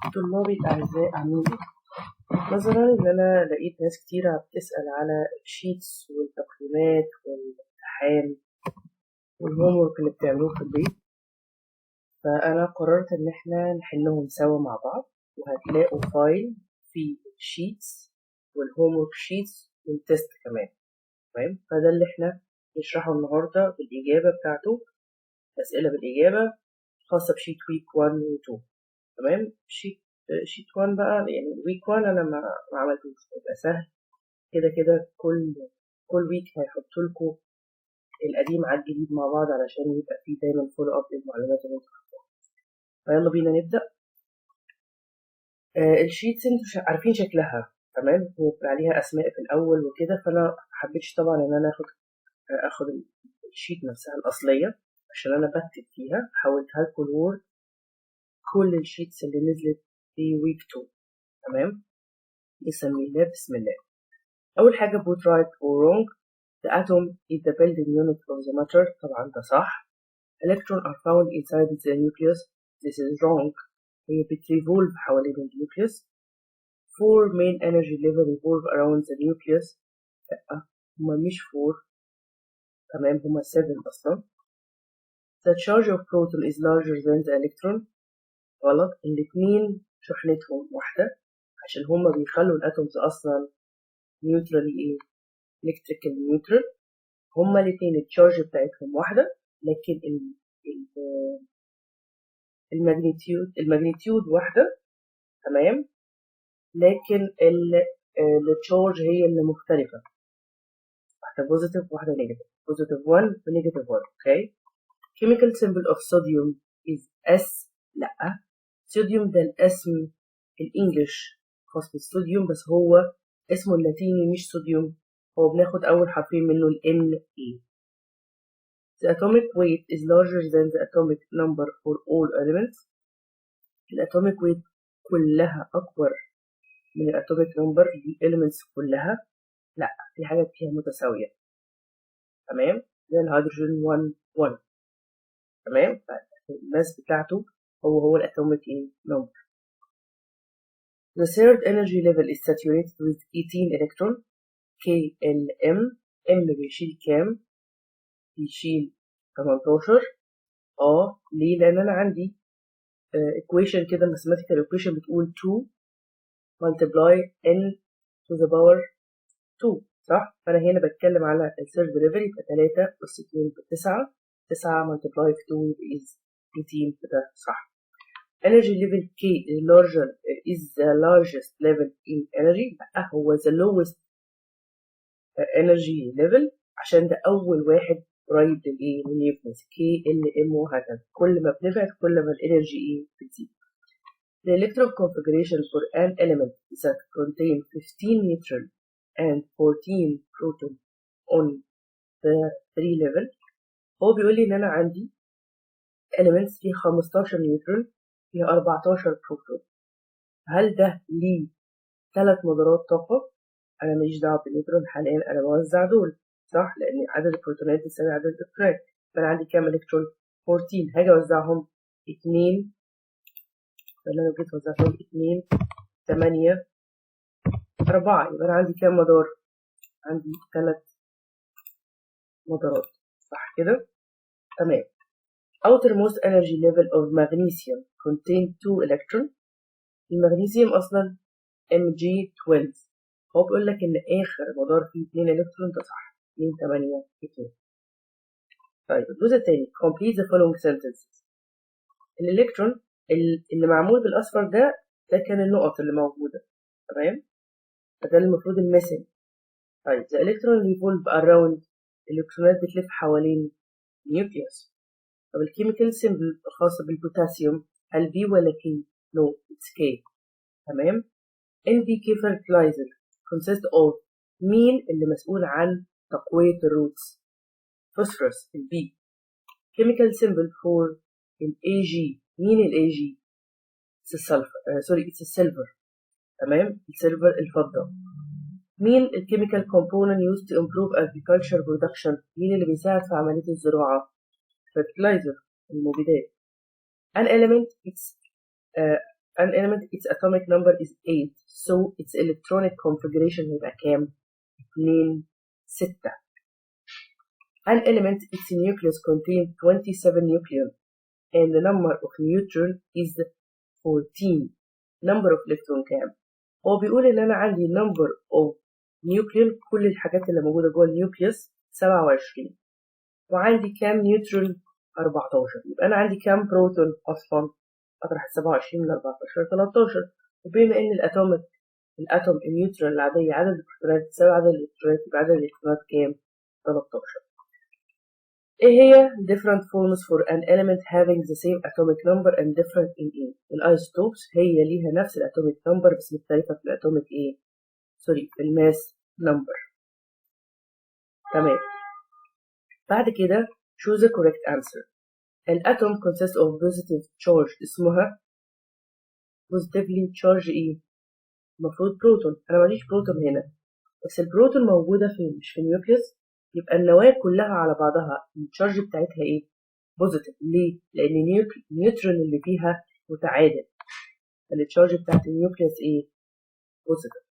طلابي الأعزاء عاملين إيه؟ نظرا إن أنا لقيت ناس كتيرة بتسأل على الشيتس والتقييمات والامتحان والهوم ورك اللي بتعملوه في البيت، فأنا قررت إن احنا نحلهم سوا مع بعض، وهتلاقوا فايل فيه الشيتس والهوم ورك شيتس والتست كمان. تمام، فده اللي احنا نشرحه النهاردة بالإجابة بتاعته، أسئلة بالإجابة خاصة بشيت ويك 1 و 2. تمام، شيت 1 بقى، يعني ويك 1 أنا ما عملتوش، يبقى سهل كده كده. كل ويك هيحطوا لكم القديم على الجديد مع بعض علشان يبقى فيه دايما فولو اب للمعلومات اللي انتوا خدتوها. فيلا بينا نبدأ. الشيتس انتوا عارفين شكلها، تمام، هو بيبقى عليها اسماء في الاول وكده، فانا محبتش طبعا ان انا اخد الشيت نفسها الاصليه عشان انا بكتب فيها. حولتها لكم الوورد، كل الشيتس اللي نزلت في ويك 2. تمام، بسم الله بسم الله. اول حاجه both right or wrong. The atom is the building unit of the matter. طبعا ده صح. Electrons are found inside the nucleus. This is wrong. هي بتريفولف حوالين النيوكليوس. Four main energy level revolve around the nucleus. لأ، هما مش 4، تمام، هما 7 أصلا. The charge of proton is larger than the electron. غلط، الاتنين شحنتهم واحدة عشان هما بيخلوا الاتومز أصلا نيوترالي ايه، electrical neutral. هما الاتنين التشارج بتاعتهم واحدة، لكن الماجنتيود واحدة. تمام، لكن التشارج هي اللي مختلفة، واحدة بوزيتيف واحدة نيجاتيف، بوزيتيف 1 ونيجاتيف 1. اوكي. chemical symbol of sodium is S. لأ، صوديوم ده الاسم الانجليش خاص بالصوديوم، بس هو اسمه اللاتيني مش صوديوم، هو بناخد أول حرفين منه ال N E. The atomic weight is larger than the atomic number for all elements. الatomic weight كلها أكبر من الatomic number للelements كلها. لا، في حاجات فيها متساوية. تمام، زي الهيدروجين 1. تمام، الماس بتاعته هو الatomic number. The third energy level is saturated with 18 electron. KLM. M بيشيل كام؟ بيشيل 18. ليه؟ لأن أنا عندي equation كده، mathematical equation بتقول 2 multiply n to the power 2، صح؟ فأنا هنا بتكلم على الثيرد ليفل، يبقى 3 أس 2 ب9، 9 multiply في 2 is 18، فده صح. energy level K is the largest level in energy. لأ، هو the lowest energy level عشان ده أول واحد قريب للنيوكليس. KLM وهكذا، كل ما بنبعد كل ما الانرجي بتزيد. The electron configuration for an element that contain 15 neutron and 14 proton on the 3 level. هو بيقول لي إن أنا عندي elements فيه 15 نيوترون، فيه 14 بروتون. هل ده ليه 3 مدارات طاقة؟ أنا ماليش دعوة بالنيوترون حاليا، أنا بوزع دول، صح؟ لأن عدد البروتونات بيساوي عدد الإلكترونات. فأنا عندي كام إلكترون؟ 14. هاجي أوزعهم 2، فأنا لو جيت وزعتهم 2 8 4، يبقى أنا عندي كام مدار؟ عندي 3 مدارات، صح كده؟ تمام. outermost energy level of magnesium contain 2 electron. المغنيسيوم أصلا Mg12. هو بيقول لك إن آخر مدار فيه 2 إلكترون، ده صح، 2 8 2. طيب الجزء التاني complete the following sentences. الإلكترون اللي معمول بالأصفر ده كان النقط اللي موجودة، تمام، فده المفروض المثل. طيب the electron revolve around، الإلكترونات بتلف حوالين nucleus. طب الكيميكال سيمبل الخاصة بالبوتاسيوم، هل بي ولا كي؟ نو، اتس كي. تمام. NPK fertilizer consist of، مين اللي مسؤول عن تقوية الروتس؟ phosphorus، البي. chemical symbol for AG، مين AG؟ it's السلفر، it's السيلفر. تمام، السيلفر الفضة. مين الكيميكال component used to improve agriculture production؟ مين اللي بيساعد في عملية الزراعة؟ fertilizer، المبيدات. an element it's an element its atomic number is 8 so its electronic configuration هيبقى كام؟ 2 6. An element its nucleus contains 27 nucleon and the number of neutron is 14. number of electron كام؟ هو بيقول ان انا عندي number of nucleon كل الحاجات اللي موجودة جوه النيوكليوس 27 وعندي كام نيوترون 14 يبقى انا عندي كام بروتون اصلا اطرح 27 من 14 13 وبما ان الاتوم النيوترون العادية عدد البروتونات تساوي عدد الالكترونات يبقى عدد الالكترونات كام؟ 13. ايه هي different forms for an element having the same atomic number and different in ايه؟ الايزوتوبس هي ليها نفس الاتوميك نمبر بس مختلفة في الاتوميك ايه؟ سوري في الماس نمبر. تمام. بعد كده choose the correct answer. An atom consists of positive charge اسمها positively charged ايه؟ المفروض بروتون. انا ماليش بروتون هنا بس البروتون موجودة فين؟ مش في النيوكليوس. يبقى النواة كلها على بعضها التشارج بتاعتها ايه؟ بوزيتيف. ليه؟ لأن النيوترون اللي فيها متعادل. التشارج بتاعت النيوكليوس ايه؟ بوزيتيف.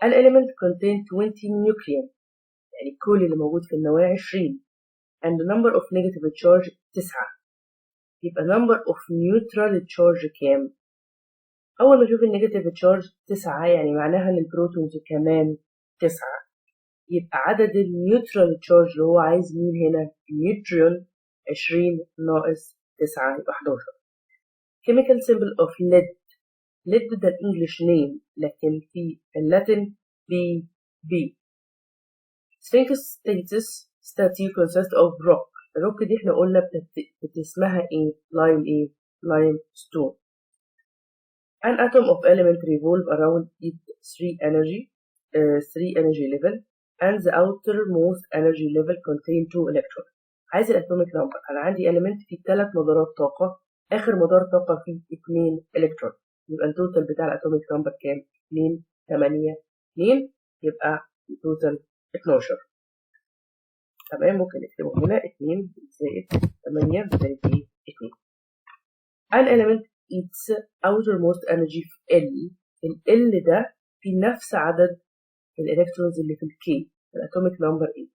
An element contain 20 nucleon يعني كل اللي موجود في النواة 20 and the number of negative charge 9 يبقى number of neutral charge كام؟ أول ما أشوف النيجاتيف تشارج 9 يعني معناها إن البروتونز كمان 9 يبقى عدد النيوترال تشارج اللي هو عايز مين هنا؟ نيوترون 20 ناقص 9 يبقى 11. chemical symbol of lead. lead ده الانجليش نيم لكن في اللاتين B. Sphinx statue consists of rock. الروك دي احنا قلنا اسمها ايه؟ لايم ستون. An atom of element revolve around its 3 energy level and the outermost energy level contain 2 electrons. عايز الاتوميك نمبر. انا عندي element فيه 3 مدارات طاقة اخر مدار طاقة فيه 2 الكترون يبقى التوتال بتاع الاتوميك نمبر كام؟ 2 8 2 يبقى التوتال 12. تمام. ممكن نكتبه هنا 2 زائد 8 زائد 2. An element its outermost energy في ال ده في نفس عدد الالكترونز اللي في الكي الاتوميك نمبر ايه؟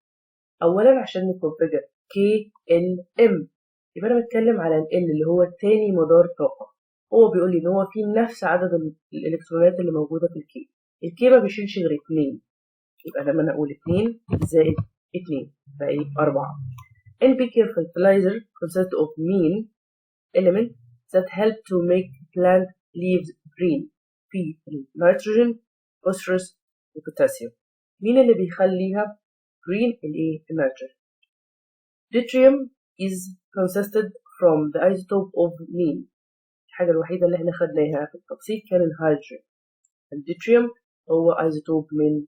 اولا عشان نكونفيجر كي ال ام يبقى انا بتكلم على ال اللي هو تاني مدار طاقه. هو بيقول لي ان هو في نفس عدد الالكترونات اللي موجوده في الكي ما بيشيلش غير 2 يبقى لما انا اقول 2 زائد 2 بقى 4. NPK fertilizer consists of mean element that help to make plant leaves green في nitrogen phosphorus وبوتاسيوم. مين اللي بيخليها green؟ الايه؟ النيتروجين. Deuterium is consisted from the isotope of mean. الحاجة الوحيدة اللي احنا خدناها في التبسيط كان الهيدروجين. الديوتريوم هو ايزوتوب من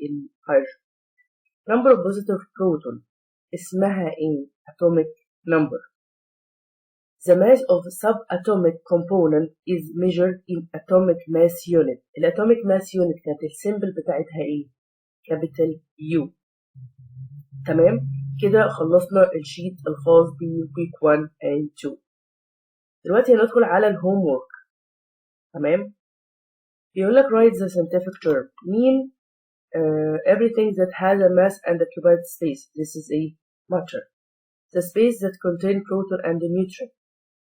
الهيدروجين. number of positive proton اسمها ايه؟ atomic number. The mass of subatomic component is measured in atomic mass unit. الatomic mass unit كانت السيمبل بتاعتها ايه؟ capital U. تمام. كده خلصنا الشيت الخاص بويك 1 and 2. دلوقتي هندخل على الهوم وورك. تمام. بيقول لك write the scientific term. mean everything that has a mass and occupied space. This is a matter. The space that contain proton and neutron.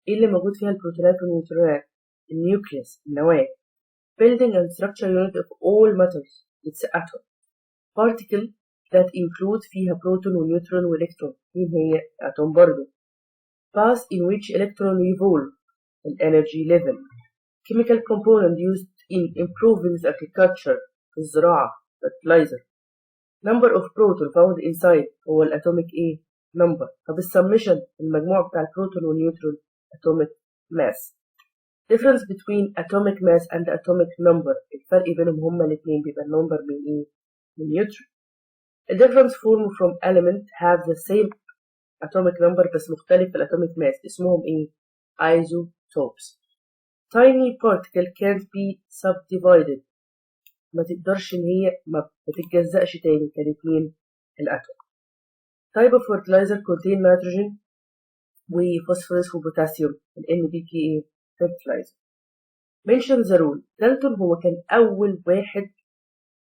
ايه اللي موجود فيها البروتونات والنيوترونات؟ النيوكليوس النواة. building and structure unit of all matters. It's atom. particle that include فيها بروتون ونيوترون والكترون. مين هي؟ atom برضه. path in which electron revolve. energy level. chemical component used in improving the agriculture. الزراعة. fertilizer. number of proton found inside هو الاتوميك ايه؟ number. طب السمشن المجموع بتاع البروتون والنيوترون atomic mass. difference between atomic mass and atomic number. الفرق بينهم هما الاثنين بيبقى النمبر من ايه؟ من نيوترون. The difference form from element have the same atomic number بس مختلف في الatomic mass. اسمهم ايه؟ isotopes. tiny particle can't be subdivided. ما تقدرش ان هي ما بتتجزأش تاني. كانت مين؟ الاتوم. type of fertilizer contain nitrogen وفوسفورس وبوتاسيوم. ال NPK ايه؟ fertilizer. mention the rule. دالتون هو كان أول واحد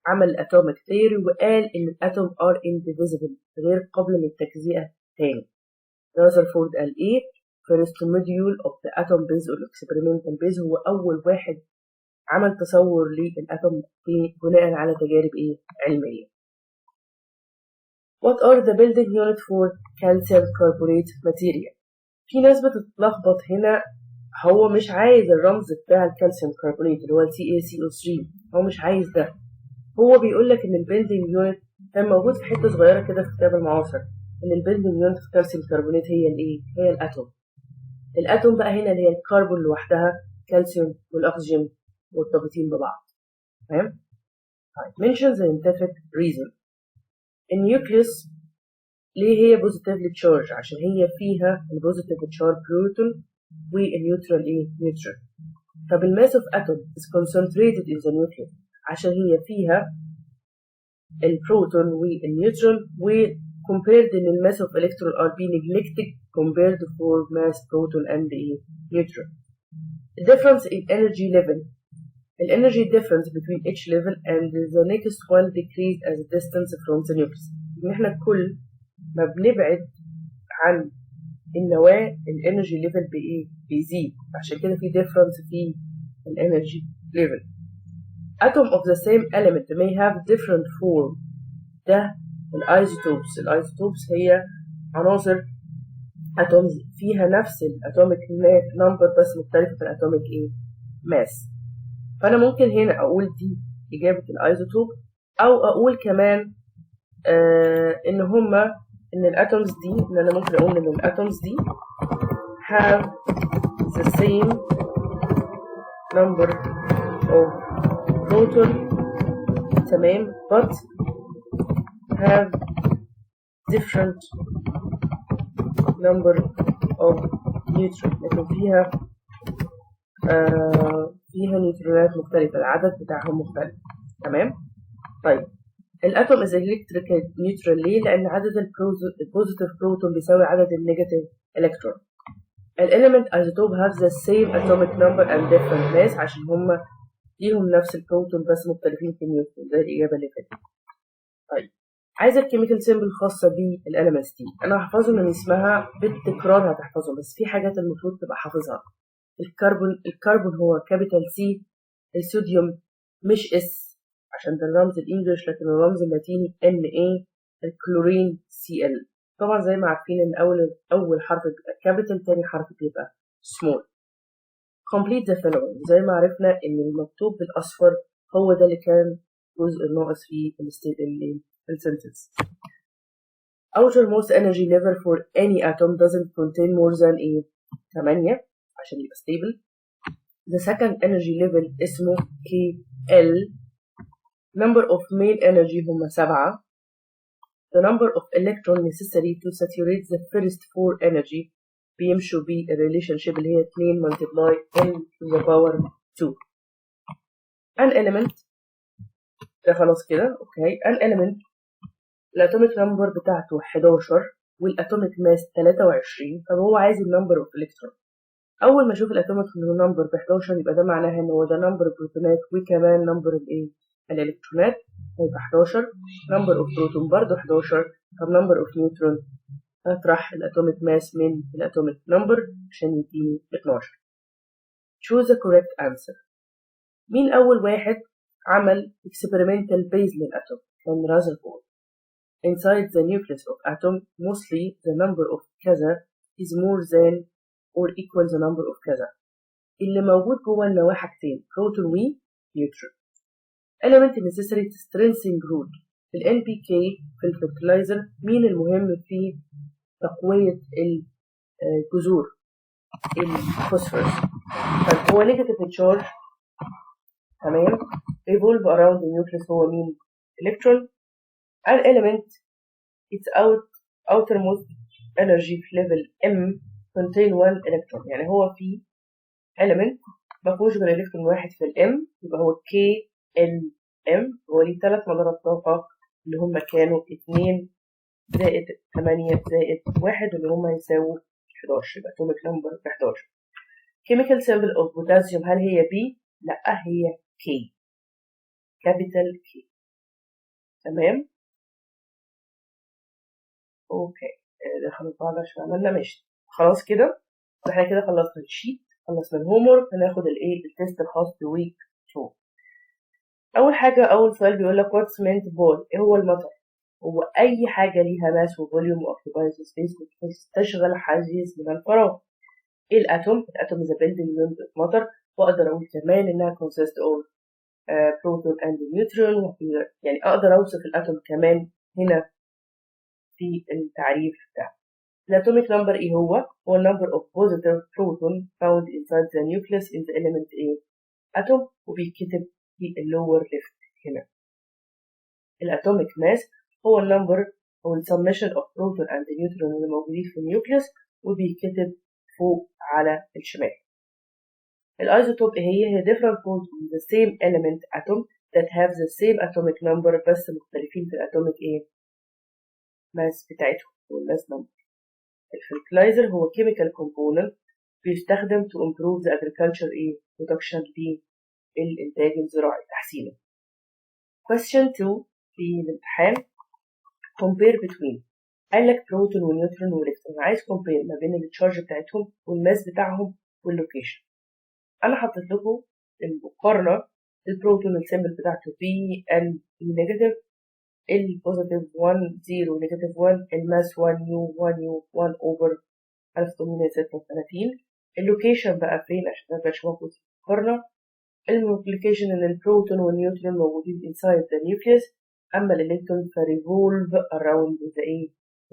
عمل atomic theory وقال إن الأتوم are indivisible غير قابل للتجزئة تاني. رذرفورد قال إيه؟ first module of the atom base or experimental base هو أول واحد عمل تصور للأتوم بناء على تجارب إيه؟ علمية. What are the building unit for calcium carbonate material؟ في ناس بتتلخبط هنا، هو مش عايز الرمز بتاع الكالسيوم كربونات اللي هو CaCO3، هو مش عايز ده. هو بيقول لك ان البيلدينج يونت كان موجود في حته صغيره كده في كتاب المعاصر، ان البيلدينج يونت في الكالسيوم كربونات هي الايه؟ هي الاتوم. الاتوم بقى هنا اللي هي الكربون لوحدها، كالسيوم والاكسجين مرتبطين ببعض. تمام؟ طيب mention the scientific reason. النيوكليوس ليه هي بوزيتيفلي تشارج؟ عشان هي فيها البوزيتيف تشارج بروتون والنيوترال ايه؟ نيوترال. طب الماس اوف اتوم is concentrated in the nucleus عشان هي فيها البروتون والنيوترون، و compared ان الماس اوف electron are being neglected compared for mass proton and neutron. The difference in energy level. The energy difference between each level and the next one decreased as distance from the nucleus. ان احنا كل ما بنبعد عن النواة الانرجي ليفل بايه؟ بيزيد، عشان كده في difference في الانرجي ليفل. Atom of the same element may have different form. ده الايزوتوبس. الايزوتوبس هي عناصر اتومز فيها نفس الاتوميك نمبر بس مختلفة في الاتوميك ايه؟ ماس. فانا ممكن هنا اقول دي اجابة الايزوتوب، او اقول كمان ان هما ان الاتومز دي، ان انا ممكن اقول ان الاتومز دي have the same number of proton، تمام، but have different number of neutron، لكن فيها فيها نيوترونات مختلفة، العدد بتاعهم مختلف. تمام. طيب الاتوم is electrical neutral ليه؟ لأن عدد البوزيتيف بروتون بيساوي عدد النيجاتيف إلكترون. الإليمنت isotope have the same atomic number and different mass عشان هما ليهم نفس البروتون بس مختلفين في النيوترون، زي الإجابة اللي فاتت. طيب عايزة الكيميكال سيمبل خاصة بالإليمنتس دي، أنا هحفظه من اسمها بالتكرار هتحفظه، بس في حاجات المفروض تبقى حافظها. الكربون هو كابيتال سي، الصوديوم مش اس عشان ده الرمز الانجليش، لكن الرمز اللاتيني ان اي، الكلورين سي ال. طبعا زي ما عارفين ان اول حرف بيبقى كابيتال، تاني حرف بيبقى سمول. complete the following. زي ما عرفنا ان المكتوب بالاصفر هو ده اللي كان جزء الناقص في السنتنس. outermost energy level for any atom doesn't contain more than 8 عشان يبقى stable. the second energy level اسمه KL. number of main energy هم 7. the number of electron necessary to saturate the first 4 energy بيمشوا بالريليشنشيب اللي هي 2 multiply n to the power 2. an element ده خلاص كده اوكي. an element الاتوميك نمبر بتاعته 11 والاتوميك ماس 23، طب هو عايز النمبر اوف الكترون. اول ما اشوف الاتوميك نمبر ب 11 يبقى ده معناها ان هو ده نمبر البروتونات وكمان نمبر الايه؟ الالكترونات، هيبقى 11. نمبر اوف بروتون برضه 11. طب نمبر اوف نيوترون هطرح الاتوميك ماس من الاتوميك نمبر عشان يديني 12. choose the correct answer. مين اول واحد عمل experimental base للاتوم؟ كان رازرفورد. inside the nucleus of atom mostly the number of كذا is more than or equal the number of كذا. اللي موجود جوه النواة حاجتين، بروتون ونيوترون. element necessary to strengthen root. في ال NPK في الفرتلايزر مين المهم في تقوية الجذور؟ الفوسفورس. طيب هو نيجاتيف تشارج، تمام، revolve around the nucleus هو مين؟ electron. an element its outermost energy level M contain 1 electron، يعني هو في element ما فيهوش غير الكترون واحد في الام، يبقى هو KLM، هو ليه 3 مدارات طاقة اللي هم كانوا 2 زائد 8 زائد 1 اللي هم يساووا 11، يبقى atomic number 11. chemical symbol of potassium هل هي B؟ لا هي K، capital K. تمام. اوكي دخلوا بعض عشان عملنا ماشي خلاص كده. احنا كده خلصنا الشيت، خلصنا الهوم ورك، هناخد الايه التيست الخاص بويك 2. اول حاجه، اول سؤال بيقول لك واتس مينت بول، ايه هو المطر؟ هو اي حاجه ليها ماس وفوليوم واوكيبايز سبيس بتشغل حاجز من الفراغ. ايه الاتوم؟ الاتوم is a building unit of matter، واقدر اقول كمان انها consist of proton and neutron، يعني اقدر اوصف الاتوم كمان هنا في التعريف بتاعه. الاتوميك نمبر ايه هو؟ هو number of positive proton found inside the nucleus in the element ايه؟ atom، وبيتكتب في اللور ليفت هنا. الاتوميك ماس هو النمبر او السمشن اوف بروتون اند نيوترون اللي موجودين في النيوكليوس، وبيتكتب فوق على الشمال. الايزوتوب هي different bonds in the same element atom that have the same atomic number، بس مختلفين في الاتوميك ايه؟ ماس بتاعتهم والماس نمبر. الفيرتلايزر هو chemical component بيستخدم to improve the agriculture ايه؟ production للإنتاج الزراعي تحسينه. question 2 في الامتحان compare between، قال لك بروتون ونيوترون والكترون، عايز compare ما بين التشارج بتاعتهم والماس بتاعهم واللوكيشن. انا حطيت لكم المقارنه، البروتون السيمبل بتاعته بي ان نيجاتيف، البوزيتيف 1 0 نيجاتيف 1، الماس 1 يو 1 يو 1 اوفر 1836. اللوكيشن بقى فين عشان ما يبقاش موجود في المقارنه؟ الملوكيشن ان البروتون والنيوترون موجودين inside the nucleus، اما الالكترون فريفولف around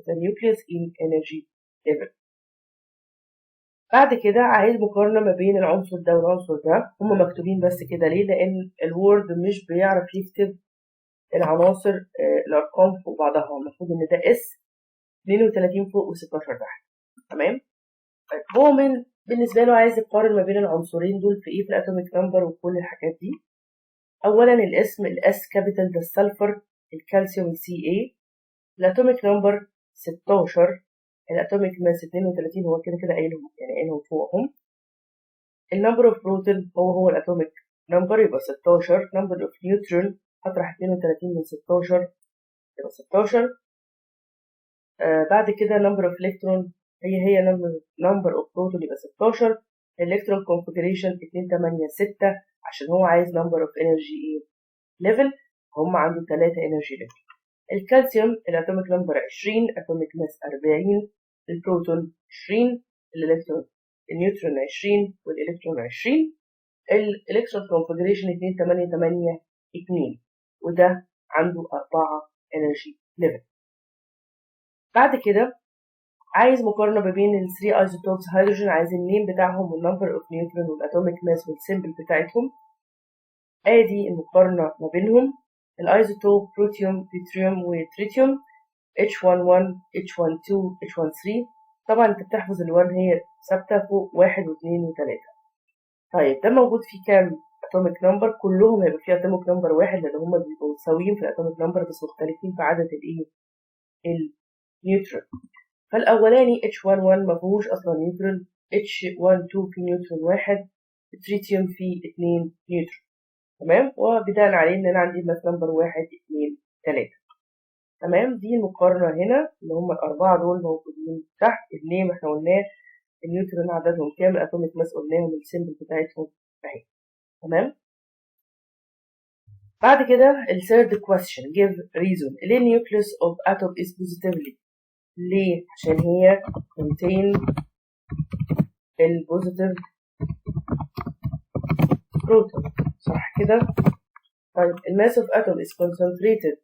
the nucleus in energy level. بعد كده عايز مقارنة ما بين العنصر ده والعنصر ده، هما مكتوبين بس كده ليه؟ لأن الوورد مش بيعرف يكتب العناصر الأرقام فوق بعضها، المفروض إن ده اس 32 فوق و16 تحت. تمام؟ طيب هو بالنسبة له عايز يقارن ما بين العنصرين دول في إيه؟ في الأتوميك نمبر وكل الحاجات دي. أولا الاسم، الأس كابيتال ده السلفر، الكالسيوم السي اي، الأتوميك نمبر 16، الأتوميك ماس 32 هو كده كده قايلهم يعني قايلهم فوقهم. النمبر اوف بروتون هو الاتوميك نمبر يبقى 16، نمبر اوف نيوترون هطرح 32 من 16 يبقى 16. بعد كده نمبر اوف الكترون هي نمبر اوف بروتون يبقى 16. الالكترون كونفيجريشن 2 8 6 عشان هو عايز نمبر اوف انرجي ايه ليفل، هم عنده 3 انرجي ليفل. الكالسيوم الاتوميك نمبر 20، اتوميك ماس 40، البروتون 20، الالكترون النيوترون 20 والالكترون 20. الالكترون كونفيجريشن 2 8 8 2، وده عنده 4 انرجي ليفل. بعد كده عايز مقارنه ما بين ال 3 ايزوتوبس هيدروجين، عايز النيم بتاعهم والنمبر اوف نيوترون والاتوميك ماس والسيمبل بتاعتهم. ادي المقارنه ما بينهم. الايزوتوب بروتيوم بيتريوم وتريتيوم H11 H12 H13. طبعا انت بتحفظ ال1 هي ثابته فوق 1 و2 و3. طيب ده موجود فيه كام اتوميك نمبر؟ كلهم هيبقى فيه اتوميك نمبر واحد، لان هم بيبقوا متساويين في الاتوميك نمبر بس مختلفين في عدد الايه النيوترون. فالاولاني H11 ما فيهوش اصلا نيوترون، H12 فيه نيوترون واحد، التريتيوم فيه 2 نيوترون. تمام، وبناء عليه ان انا عندي الماس نمبر 1 2 3. تمام، دي المقارنه هنا اللي هم الاربعه دول موجودين تحت. النيم احنا قلناه، النيوترون عددهم كام، الاتوميك ماس قلناهم، السيمبل بتاعتهم اهي. تمام. بعد كده الثيرد question give reason ليه nucleus of atom is positively. ليه؟ عشان هي contain البوزيتيف بروتون، صح كده؟ طيب الماس of atom is concentrated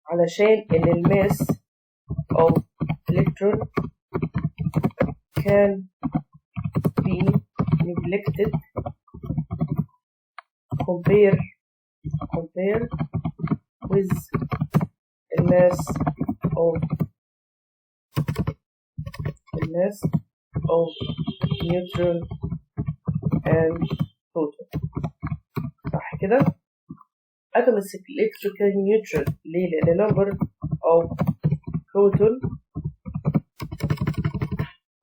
علشان ان الماس of electron can be neglected compare with the mass of neutron and proton، صح كده؟ atom is electrically neutral ليه؟ لأن number of proton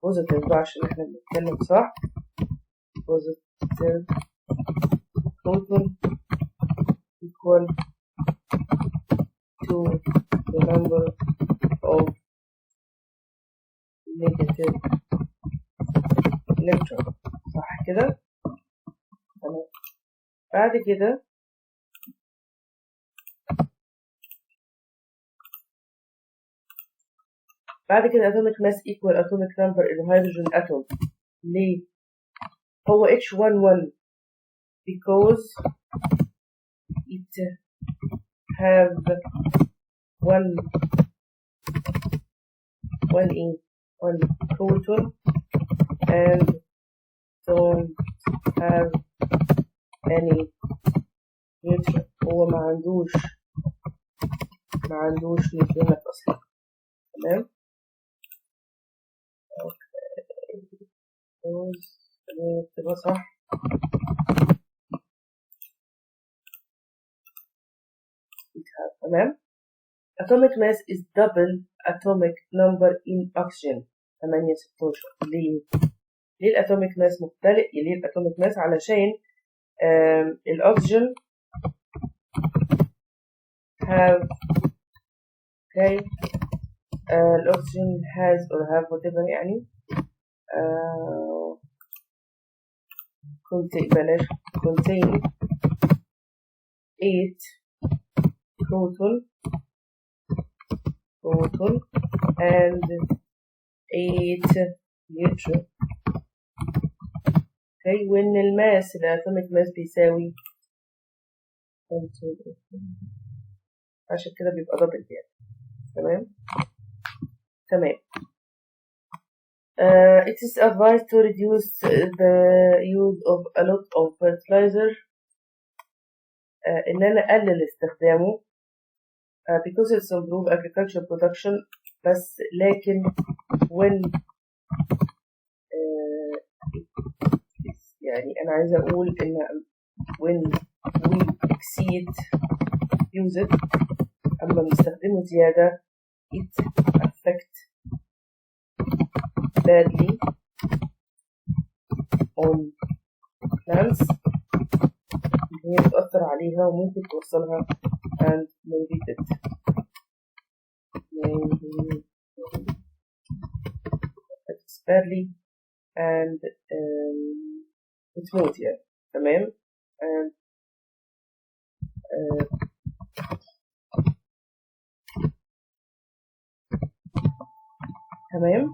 positive بقى عشان احنا بنتكلم صح، positive proton equal to the number of negative electron. صح كده؟ تمام. بعد كده atomic mass equal atomic number in the hydrogen atom. ليه؟ هو H11 because it have one proton and don't have any neutron. هو ما عندوش نيوترونات اصلا. تمام. تبقى صح. تمام. atomic mass is double atomic number in oxygen. 816. ليه الاتوميك ماس مختلف؟ ليه الاتوميك ماس؟ علشان الاكسجين have الاكسجين has or have whatever يعني contain 8 proton and 8 neutron. وإن الماس الأتوميك ماس بيساوي عشان كده بيبقى دبل يعني. تمام. It is advised to reduce the use of a lot of fertilizer. إن أنا أقلل استخدامه because it's improve agriculture production. بس لكن when يعني أنا عايزة أقول إن when we exceed use it أما بنستخدمه زيادة it affect badly on plants. هي بتأثر عليها وممكن توصلها and maybe death. affects badly and بتموت يعني. تمام. and تمام.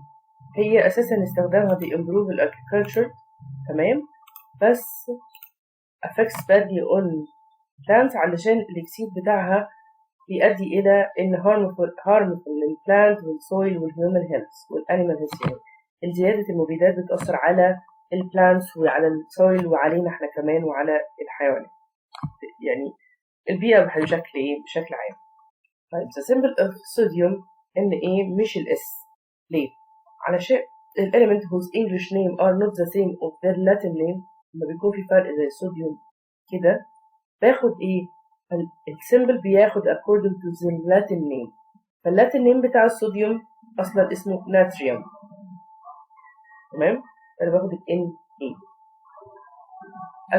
هي أساسا استخدامها بإمبروف الأجريكلتشر. تمام. بس affects badly on plants علشان الإكسيد بتاعها بيؤدي إلى إن harmful للبلانت والسويل والهيومن هيلث والأنيمال هيلث. يعني زيادة المبيدات بتأثر على البلانتس وعلى السويل وعلينا احنا كمان وعلى الحيوانات، يعني البيئة بشكل عام. طيب the symbol of sodium Na مش الاس. ليه؟ علشان element whose English name are not the same of their Latin name. لما بيكون في فرق زي الصوديوم كده باخد ايه؟ السيمبل بياخد according to the Latin name. فاللاتين نيم بتاع الصوديوم اصلا اسمه ناتريوم. تمام؟ انا باخد ال Na.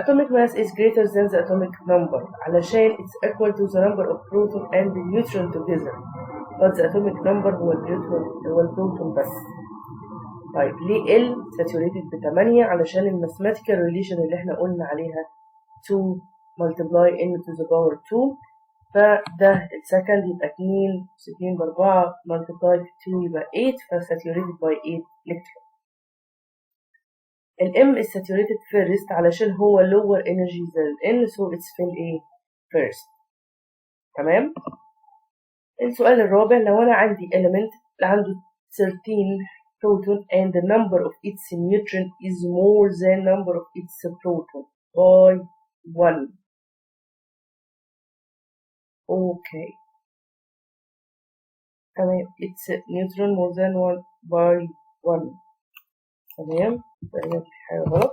Atomic mass is greater than the atomic number علشان it's equal to the number of proton and neutron together. but the atomic number هو البروتون بس. طيب ليه ال saturated ب8؟ علشان الماثيماتيكال ريليشن اللي احنا قلنا عليها 2 multiply n to the power 2. فده السكند يبقى 2 ب4 multiply 2 يبقى 8 فsaturated by 8 electron. الM is saturated first علشان هو lower energy than N so it's filled A first. تمام. السؤال الرابع لو أنا عندي element عنده 13 proton and the number of its neutron is more than number of its proton by 1. Okay. تمام. It's neutron more than 1 by 1. تمام. يبقى في حاجة غلط.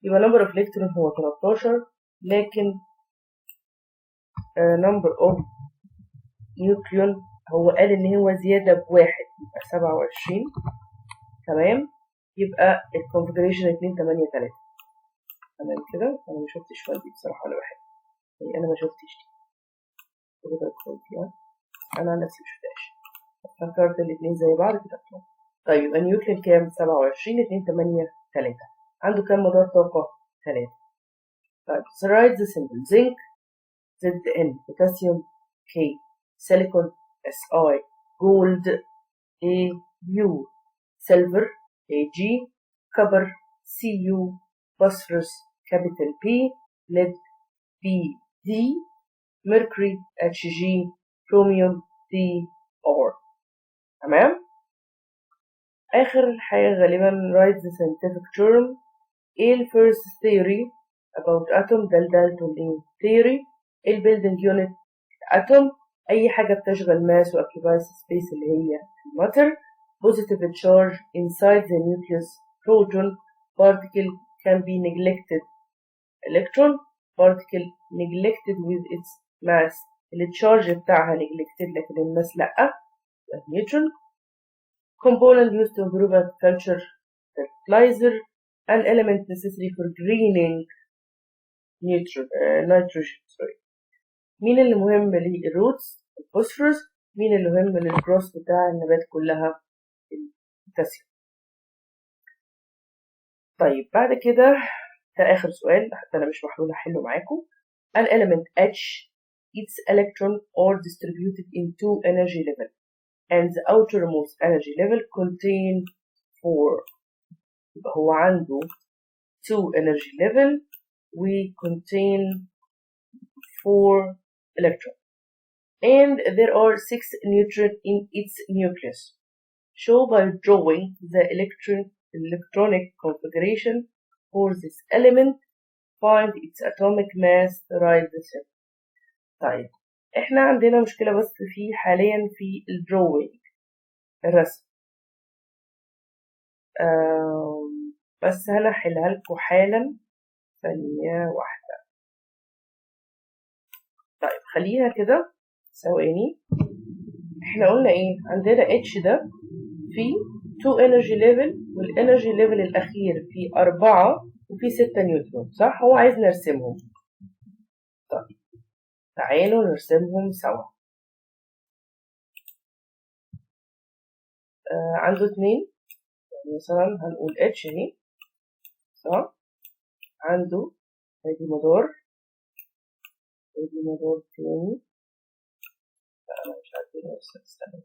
يبقى number of electron هو 13 لكن number of nucleon هو قال إن هو زيادة بواحد يبقى 27. تمام. يبقى الconfiguration 2 8 3. تمام كده. انا ما شفتش والدي بصراحه ولا بحب، يعني انا ما شفتش دي انا عن نفسي ما شفتهاش، فكرت الاتنين زي بعض كتبتهم. طيب يبقى نيوكلير كام؟ 27 2 8 3. عنده كام مدار طاقه؟ 3. طيب write the symbol. زنك ZN، potassium K، silicon Si، gold AU، silver AG، copper CU، phosphorus capital P، lead BD، mercury HG، chromium DR. تمام. آخر حاجة غالبا write the scientific term. ايه ال first theory about atom؟ ده الدالتون theory. ايه ال building unit atom؟ أي حاجة بتشغل mass و occupies space اللي هي matter. Positive charge inside the nucleus proton particle can be neglected electron particle neglected with its mass. التشارج بتاعها neglected لكن الماس لأ، neutron. Component used to improve agriculture fertilizer. An element necessary for greening nitrogen. مين اللي مهم للروتس؟ الفوسفورس. مين اللي مهم للجروس بتاع النبات كلها؟ البوتاسيوم. طيب بعد كده ده آخر سؤال حتى أنا مش محلول هحله معاكم. An element H, its electron are distributed in two energy level and the outermost energy level contain 4. يبقى هو عنده 2 energy level و contain 4 electron and there are 6 neutrons in its nucleus. Show by drawing the electronic configuration for this element. Find its atomic mass. Write the symbol. طيب احنا عندنا مشكلة بس في حاليا في الدروينج، الرسم. بس أنا هحلها لكم حالا، ثانية واحدة. طيب خليها كده ثواني. احنا قلنا ايه؟ عندنا H ده في 2 energy level والenergy level الأخير في 4 وفي 6 نيوترون، صح؟ هو عايز نرسمهم. طيب تعالوا نرسمهم سوا. عنده 2، مثلا هنقول H اهي، صح؟ عنده ادي مدار، ادي مدار تاني. لا انا مش عارفين استنى،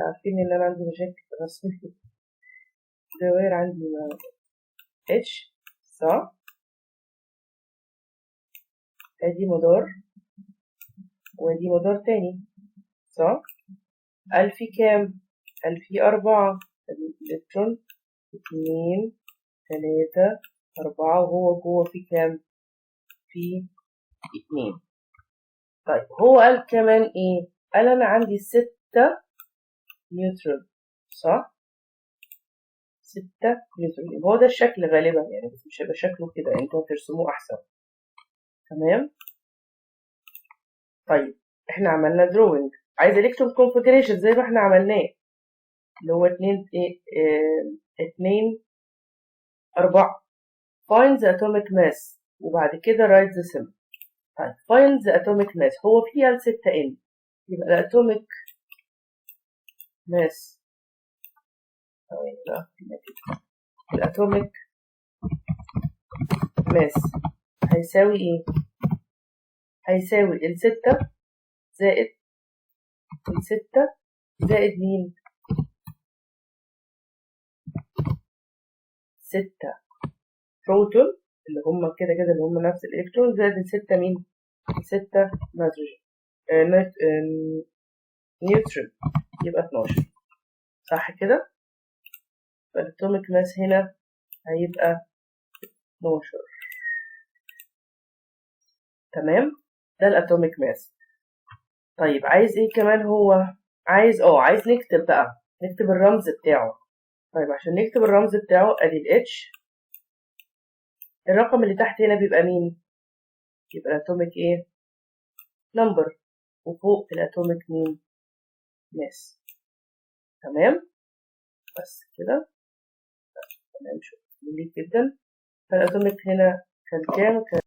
عارفين ان انا عندي مشاكل في الرسم. الدوائر عندي H، صح؟ ادي مدار وادي مدار تاني، صح؟ قال في كام؟ قال في 4. الإلكترون 2 3 4 وهو جوه في كام؟ في 2. طيب هو قال كمان ايه؟ قال انا عندي 6 نيوترون، صح؟ 6 نيوترون. يبقى هو ده الشكل غالبا يعني، بس مش هيبقى شكله كده، انتوا هترسموه احسن. تمام. طيب احنا عملنا دروينج، عايز الكترون كونفيجريشن زي ما احنا عملناه اللي هو 2 4. find the atomic mass وبعد كده write the symbol. طيب find the atomic mass، هو في ال 6N، يبقى الاتوميك ماس، الاتوميك ماس هيساوي ايه؟ هيساوي ال6 زائد ال6 زائد مين؟ 6 بروتون اللي هم كده كده اللي هم نفس الالكترون زائد ال6 مين؟ 6 نيتروجين نيوترون، يبقى 12، صح كده؟ فالاتوميك ماس هنا هيبقى 12. تمام. ده الاتوميك ماس. طيب عايز ايه كمان؟ هو عايز نكتب بقى، نكتب الرمز بتاعه. طيب عشان نكتب الرمز بتاعه ادي الاتش، الرقم اللي تحت هنا بيبقى مين؟ يبقى الاتوميك ايه؟ نمبر، وفوق الاتوميك مين؟ ماس. تمام. بس كده تمام، شكرا جدا. فالاتوميك هنا كان كام؟